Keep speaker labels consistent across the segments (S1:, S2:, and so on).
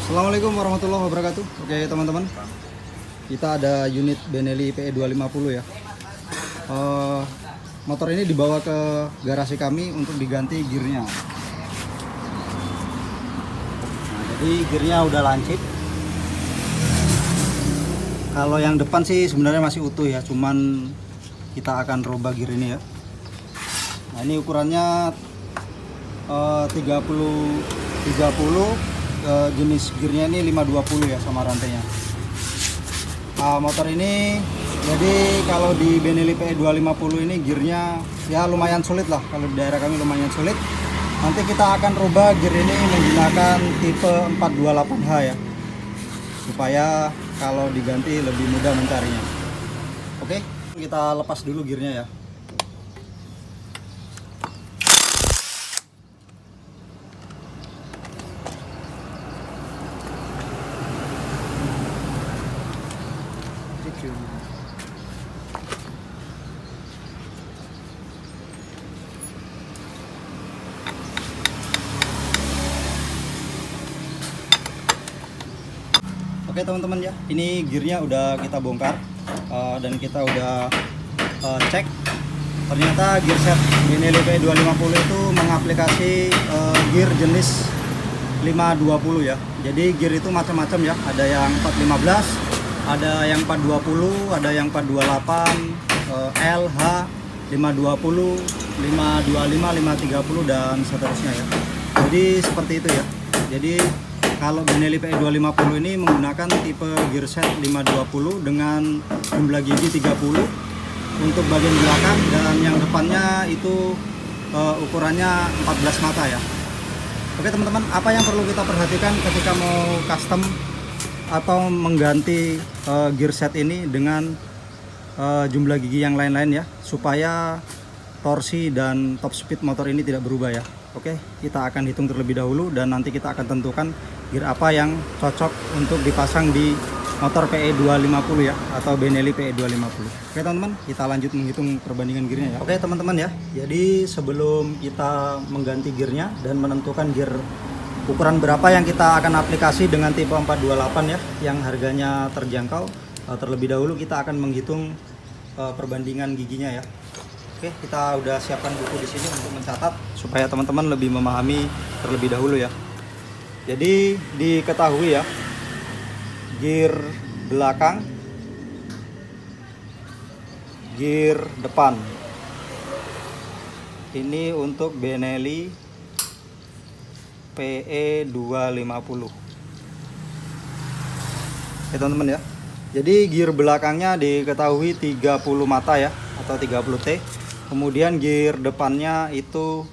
S1: Assalamualaikum warahmatullahi wabarakatuh. Oke teman-teman, kita ada unit Benelli PE250 ya. Motor ini dibawa ke garasi kami untuk diganti gearnya. Nah, jadi gearnya udah lancip. Kalau yang depan sih sebenarnya masih utuh ya, cuman kita akan robah gear ini ya. Nah ini ukurannya 30 jenis gearnya ini 520 ya sama rantainya. Motor ini jadi kalau di Benelli PE250 ini gearnya ya lumayan sulit lah, kalau di daerah kami lumayan sulit. Nanti kita akan rubah gear ini menggunakan tipe 428H ya, supaya kalau diganti lebih mudah mencarinya. Oke, kita lepas dulu gearnya ya. Oke teman-teman ya, ini gearnya udah kita bongkar dan kita udah cek. Ternyata gearset Benelli PE250 itu mengaplikasi gear jenis 520 ya. Jadi gear itu macam-macam ya, ada yang 415, ada yang 420, ada yang 428, L, H, 520, 525, 530 dan seterusnya ya. Jadi seperti itu ya. Jadi kalau Benelli PE250 ini menggunakan tipe gearset 520 dengan jumlah gigi 30 untuk bagian belakang, dan yang depannya itu ukurannya 14 mata ya. Oke teman-teman, apa yang perlu kita perhatikan ketika mau custom atau mengganti gearset ini dengan jumlah gigi yang lain-lain ya, supaya torsi dan top speed motor ini tidak berubah ya. Oke, kita akan hitung terlebih dahulu dan nanti kita akan tentukan gear apa yang cocok untuk dipasang di motor PE250 ya, atau Benelli PE250. Oke teman-teman, kita lanjut menghitung perbandingan gearnya ya. Oke teman-teman ya, jadi sebelum kita mengganti gearnya dan menentukan gear ukuran berapa yang kita akan aplikasi dengan tipe 428 ya, yang harganya terjangkau, terlebih dahulu kita akan menghitung perbandingan giginya ya. Oke, kita udah siapkan buku di sini untuk mencatat supaya teman-teman lebih memahami terlebih dahulu ya. Jadi diketahui ya, gear belakang, gear depan. Ini untuk Benelli PE250. Oke teman-teman ya. Jadi gear belakangnya diketahui 30 mata ya, atau 30 T. Kemudian gear depannya itu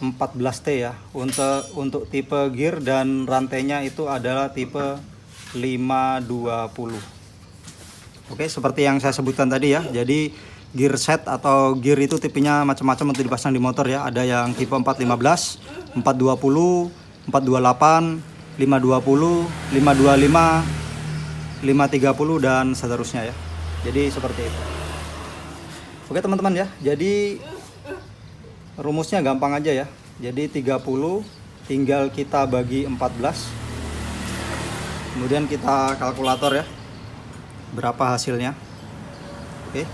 S1: 14 T ya, untuk tipe gear, dan rantainya itu adalah tipe 520. Oke, seperti yang saya sebutkan tadi ya. Jadi gear set atau gear itu tipenya macam-macam untuk dipasang di motor ya. Ada yang tipe 415, 420, 428, 520, 525, 530 dan seterusnya ya. Jadi seperti itu. Oke teman-teman ya, jadi rumusnya gampang aja ya. Jadi 30 tinggal kita bagi 14. Kemudian kita kalkulator ya, berapa hasilnya. Oke,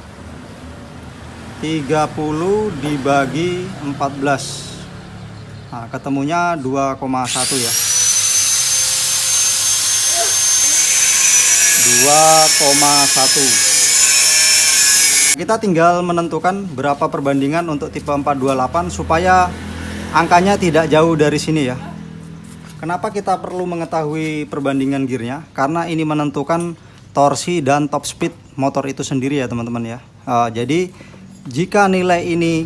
S1: 30 dibagi 14, nah ketemunya 2,1 ya, 2,1. Kita tinggal menentukan berapa perbandingan untuk tipe 428 supaya angkanya tidak jauh dari sini ya. Kenapa kita perlu mengetahui perbandingan gearnya? Karena ini menentukan torsi dan top speed motor itu sendiri ya teman-teman ya. Jadi jika nilai ini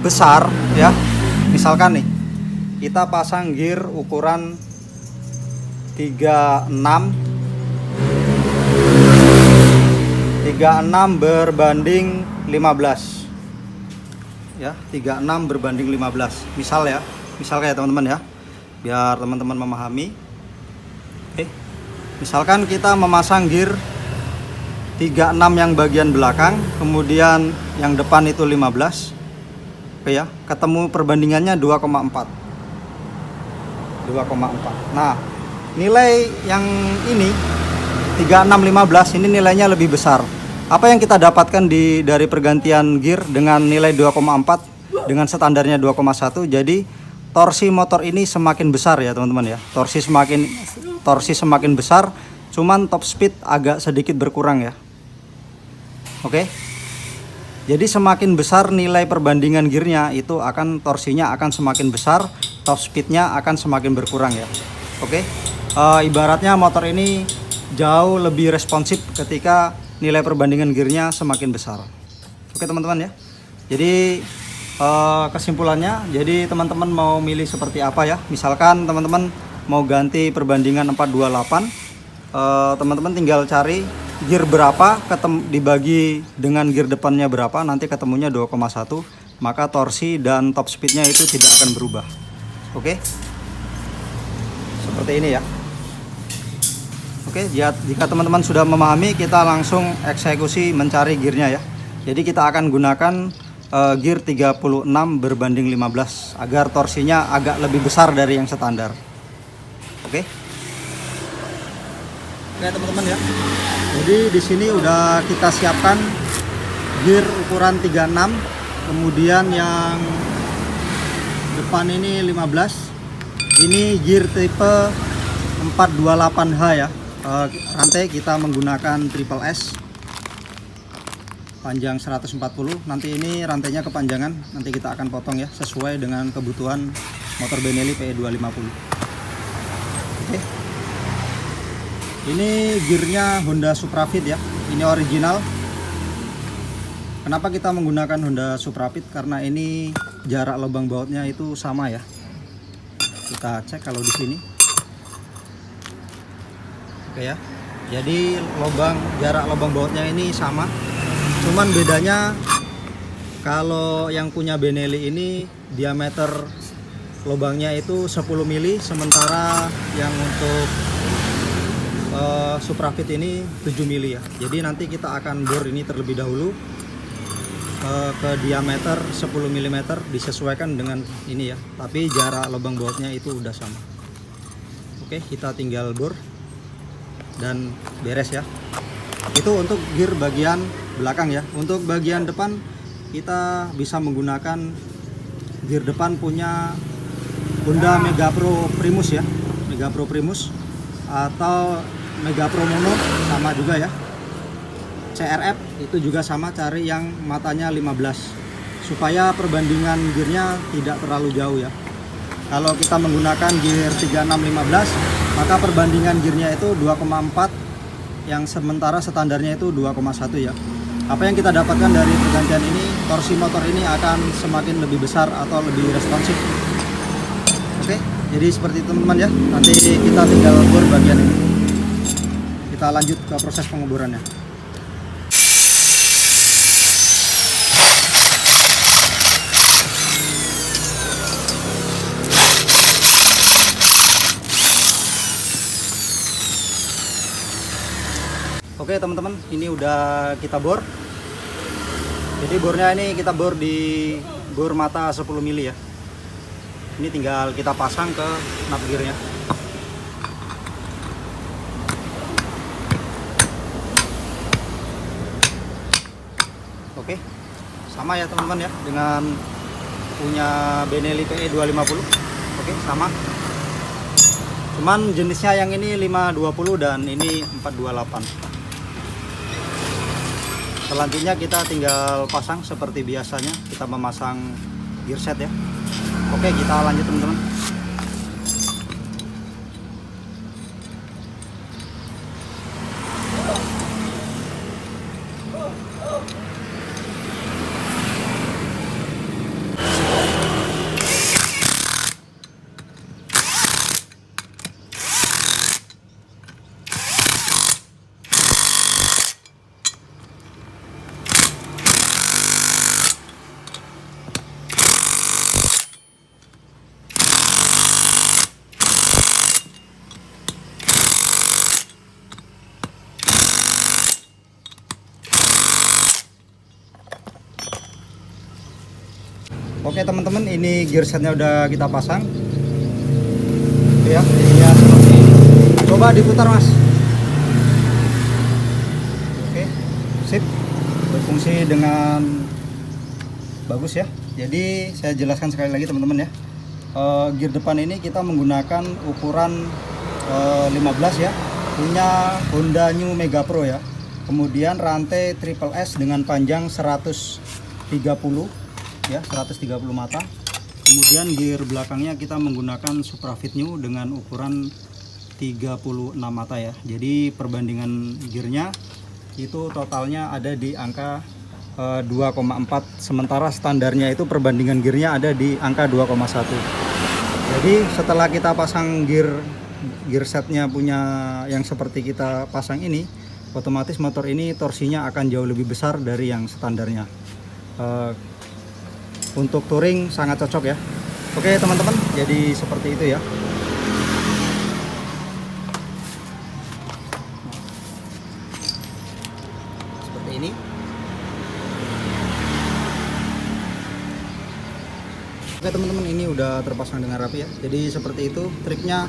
S1: besar ya, misalkan nih kita pasang gear ukuran 36 berbanding 15 ya, 36 berbanding 15 misal ya, misal kayak teman-teman ya, biar teman-teman memahami. Oke, misalkan kita memasang gear 36 yang bagian belakang, kemudian yang depan itu 15. Oke ya, ketemu perbandingannya 2,4. 2,4. Nah, nilai yang ini 3615 ini nilainya lebih besar. Apa yang kita dapatkan dari pergantian gear dengan nilai 2,4 dengan standarnya 2,1, jadi torsi motor ini semakin besar ya teman-teman ya. Torsi semakin besar, cuman top speed agak sedikit berkurang ya. Oke. Jadi semakin besar nilai perbandingan gearnya, itu akan torsinya akan semakin besar, top speednya akan semakin berkurang ya. Oke. Ibaratnya motor ini jauh lebih responsif ketika nilai perbandingan gearnya semakin besar. Oke teman-teman ya. Jadi kesimpulannya, jadi teman-teman mau milih seperti apa ya. Misalkan teman-teman mau ganti perbandingan 428, teman-teman tinggal cari gear berapa dibagi dengan gear depannya berapa, nanti ketemunya 2,1, maka torsi dan top speednya itu tidak akan berubah. Oke, seperti ini ya. Oke, jika teman-teman sudah memahami, kita langsung eksekusi mencari gearnya ya. Jadi kita akan gunakan gear 36 berbanding 15 agar torsinya agak lebih besar dari yang standar. Oke. Oke teman-teman ya. Jadi di sini udah kita siapkan gear ukuran 36, kemudian yang depan ini 15. Ini gear tipe 428H ya. Rantai kita menggunakan triple S, panjang 140. Nanti ini rantainya kepanjangan, nanti kita akan potong ya sesuai dengan kebutuhan motor Benelli PE 250. Oke. Ini gearnya Honda Suprafit ya, ini original. Kenapa kita menggunakan Honda Suprafit? Karena ini jarak lubang bautnya itu sama ya. Kita cek kalau di sini. Oke ya. Jadi jarak lubang bautnya ini sama. Cuman bedanya kalau yang punya Benelli ini diameter lubangnya itu 10 mili, sementara yang untuk Suprafit ini 7 mili ya. Jadi nanti kita akan bor ini terlebih dahulu ke diameter 10 mm, disesuaikan dengan ini ya. Tapi jarak lubang bautnya itu udah sama. Oke, kita tinggal bor dan beres ya. Itu untuk gear bagian belakang ya. Untuk bagian depan kita bisa menggunakan gear depan punya Honda Megapro Primus ya, Megapro Primus atau Megapro Mono sama juga ya. CRF itu juga sama, cari yang matanya 15 supaya perbandingan gearnya tidak terlalu jauh ya. Kalau kita menggunakan gear 3615, maka perbandingan gearnya itu 2,4, yang sementara standarnya itu 2,1 ya. Apa yang kita dapatkan dari pergantian ini, torsi motor ini akan semakin lebih besar atau lebih responsif. Oke, jadi seperti itu teman-teman ya. Nanti kita tinggal bor bagian ini. Kita lanjut ke proses penguburannya. Oke teman-teman, ini udah kita bor. Jadi bornya ini kita bor di bor mata 10 mili ya. Ini tinggal kita pasang ke nut gearnya. Oke, sama ya teman-teman ya dengan punya Benelli PE 250. Oke, sama. Cuman jenisnya yang ini 520 dan ini 428. Selanjutnya kita tinggal pasang seperti biasanya, kita memasang gear set ya. Oke, kita lanjut teman-teman. Oke teman-teman, ini gear setnya udah kita pasang. ya, jadinya seperti ini. Coba diputar mas. Oke, sip, berfungsi dengan bagus ya. Jadi saya jelaskan sekali lagi teman-teman ya. Gear depan ini kita menggunakan ukuran 15 ya, punya Honda New Mega Pro ya. Kemudian rantai triple S dengan panjang 130 ya, 130 mata. Kemudian gear belakangnya kita menggunakan Suprafit New dengan ukuran 36 mata ya. Jadi perbandingan gearnya itu totalnya ada di angka 2,4, sementara standarnya itu perbandingan gearnya ada di angka 2,1. Jadi setelah kita pasang gear setnya punya yang seperti kita pasang ini, otomatis motor ini torsinya akan jauh lebih besar dari yang standarnya. Untuk touring sangat cocok ya. Oke teman-teman, jadi seperti itu ya. Seperti ini. Oke teman-teman, ini udah terpasang dengan rapi ya. Jadi seperti itu triknya.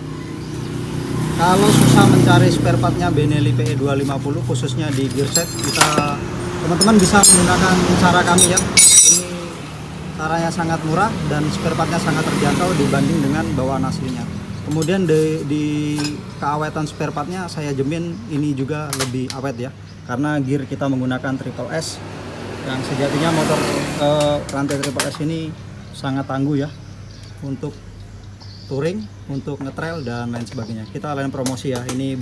S1: Kalau susah mencari spare partnya Benelli PE 250 khususnya di gear set, kita teman-teman bisa menggunakan cara kami ya. Ini caranya sangat murah dan spare partnya sangat terjangkau dibanding dengan bawaan aslinya. Kemudian di keawetan spare partnya saya jamin ini juga lebih awet ya, karena gear kita menggunakan triple S yang sejatinya motor rantai triple S ini sangat tangguh ya untuk touring, untuk ngetrail dan lain sebagainya. Kita lain promosi ya, ini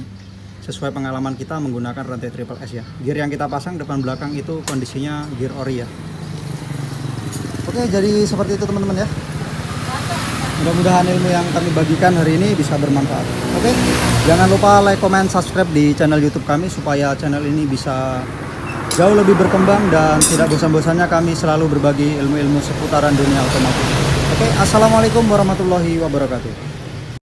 S1: sesuai pengalaman kita menggunakan rantai triple S ya. Gear yang kita pasang depan belakang itu kondisinya gear ori ya. Oke, jadi seperti itu teman-teman ya. Mudah-mudahan ilmu yang kami bagikan hari ini bisa bermanfaat. Oke, jangan lupa like, comment, subscribe di channel YouTube kami supaya channel ini bisa jauh lebih berkembang dan tidak bosan-bosannya kami selalu berbagi ilmu-ilmu seputaran dunia otomotif. Oke, assalamualaikum warahmatullahi wabarakatuh.